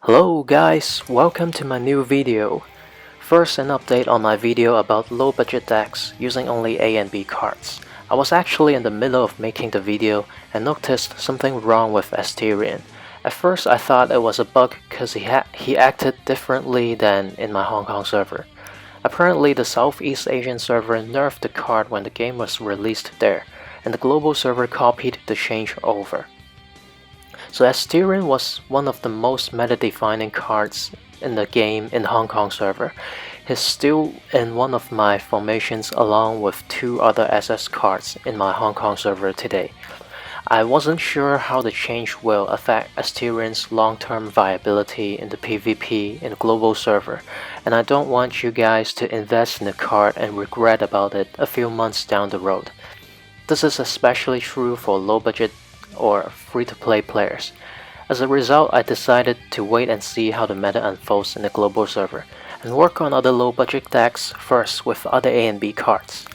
Hello guys, welcome to my new video. First, an update on my video about low budget decks using only A and B cards. I was actually in the middle of making the video and noticed something wrong with Asterion. At first I thought it was a bug cause he acted differently than in my Hong Kong server. Apparently the Southeast Asian server nerfed the card when the game was released there, and the global server copied the change over. So Asterion was one of the most meta-defining cards in the game in Hong Kong server. He's still in one of my formations along with two other SS cards in my Hong Kong server today. I wasn't sure how the change will affect Asterion's long-term viability in the PvP in the global server, and I don't want you guys to invest in the card and regret about it a few months down the road. This is especially true for low-budget or free-to-play players. As a result, I decided to wait and see how the meta unfolds in the global server, and work on other low-budget decks first with other A and B cards.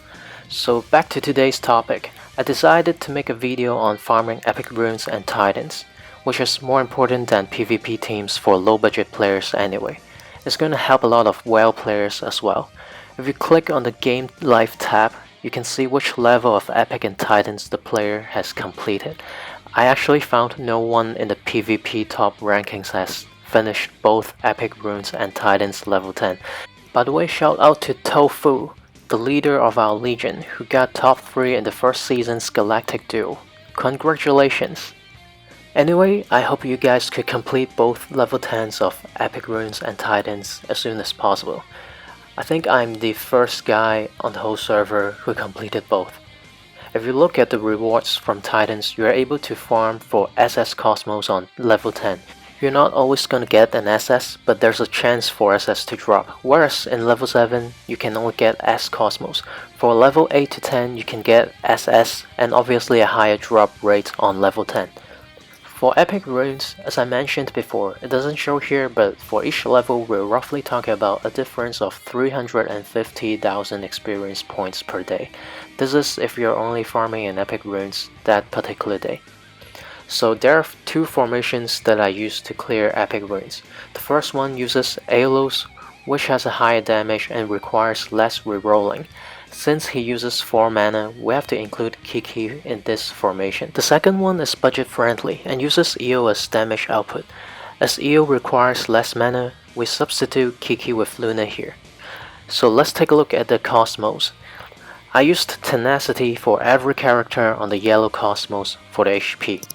So back to today's topic, I decided to make a video on farming epic runes and titans, which is more important than PvP teams for low-budget players anyway. It's gonna help a lot of WoW players as well. If you click on the Game Life tab, you can see which level of epic and titans the player has completed. I actually found no one in the PvP top rankings has finished both epic runes and titans level 10. By the way, shout out to Tofu, the leader of our legion, who got top 3 in the first season's galactic duel. Congratulations! Anyway, I hope you guys could complete both level 10s of epic runes and titans as soon as possible. I think I'm the first guy on the whole server who completed both. If you look at the rewards from Titans, you are able to farm for SS Cosmos on level 10. You're not always gonna get an SS, but there's a chance for SS to drop, whereas in level 7 you can only get S Cosmos. For level 8 to 10 you can get SS and obviously a higher drop rate on level 10. For epic runes, as I mentioned before, it doesn't show here, but for each level we're roughly talking about a difference of 350,000 experience points per day. This is if you're only farming in epic runes that particular day. So there are two formations that I use to clear epic runes. The first one uses Aeolus, which has a higher damage and requires less rerolling. Since he uses 4 mana, we have to include Kiki in this formation. The second one is budget friendly and uses Eo as damage output. As Eo requires less mana, we substitute Kiki with Luna here. So let's take a look at the Cosmos. I used Tenacity for every character on the yellow Cosmos for the HP.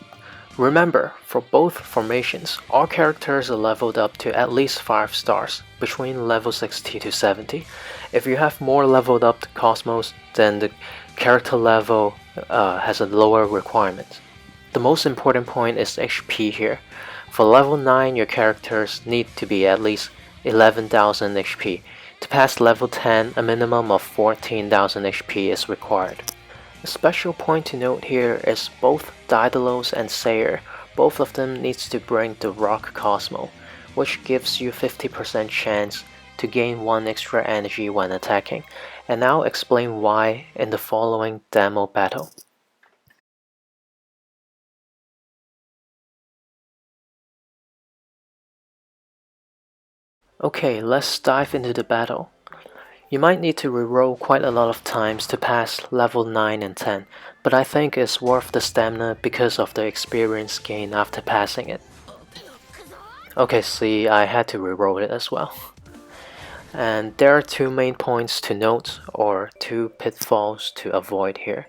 Remember, for both formations, all characters are leveled up to at least 5 stars, between level 60 to 70. If you have more leveled up Cosmos, then the character level has a lower requirement. The most important point is HP here. For level 9, your characters need to be at least 11,000 HP. To pass level 10, a minimum of 14,000 HP is required. A special point to note here is both Daedalus and Seiya, both of them needs to bring the Rock Cosmo, which gives you 50% chance to gain 1 extra energy when attacking, and I'll explain why in the following demo battle. Okay, let's dive into the battle. You might need to reroll quite a lot of times to pass level 9 and 10, but I think it's worth the stamina because of the experience gain after passing it. Okay, see, I had to reroll it as well. And there are two main points to note, or two pitfalls to avoid here.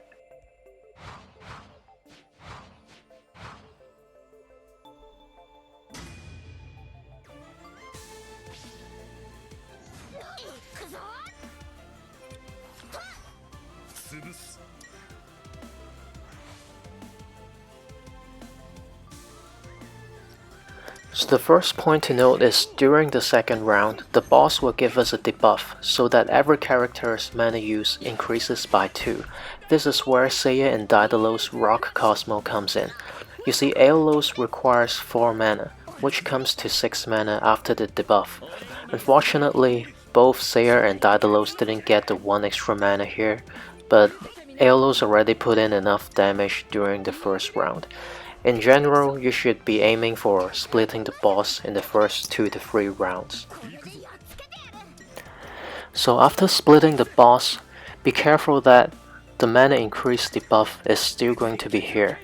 So the first point to note is during the second round, the boss will give us a debuff so that every character's mana use increases by 2. This is where Seiya and Daedalus Rock Cosmo comes in. You see, Aeolus requires 4 mana, which comes to 6 mana after the debuff. Unfortunately, both Seiya and Daedalus didn't get the 1 extra mana here, but Aeolus already put in enough damage during the first round. In general, you should be aiming for splitting the boss in the first 2 to 3 rounds. So after splitting the boss, be careful that the mana increase debuff is still going to be here.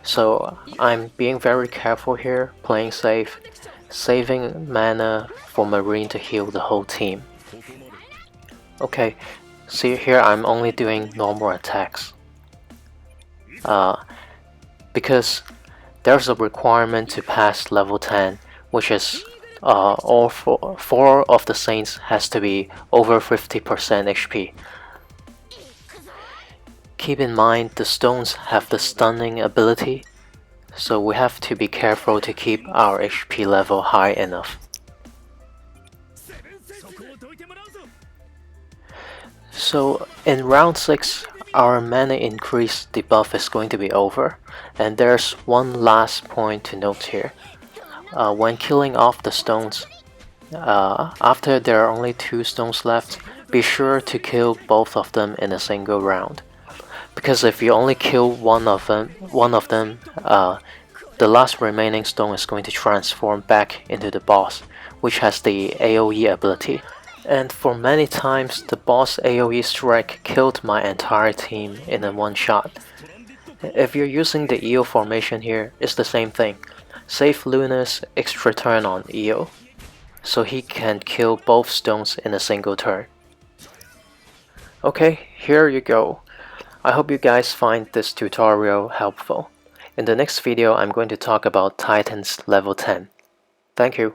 So I'm being very careful here, playing safe, saving mana for Marine to heal the whole team. Okay, see here I'm only doing normal attacks. Because there's a requirement to pass level 10, which is all four of the Saints has to be over 50% HP. Keep in mind the stones have the stunning ability, so we have to be careful to keep our HP level high enough. So in round 6, our mana increase debuff is going to be over, and there's one last point to note here. When killing off the stones, after there are only 2 stones left, be sure to kill both of them in a single round. Because if you only kill one of them, the last remaining stone is going to transform back into the boss, which has the AoE ability. And for many times, the boss AoE strike killed my entire team in a one shot. If you're using the EO formation here, it's the same thing. Save Luna's extra turn on EO, so he can kill both stones in a single turn. Okay, here you go. I hope you guys find this tutorial helpful. In the next video, I'm going to talk about Titans level 10. Thank you.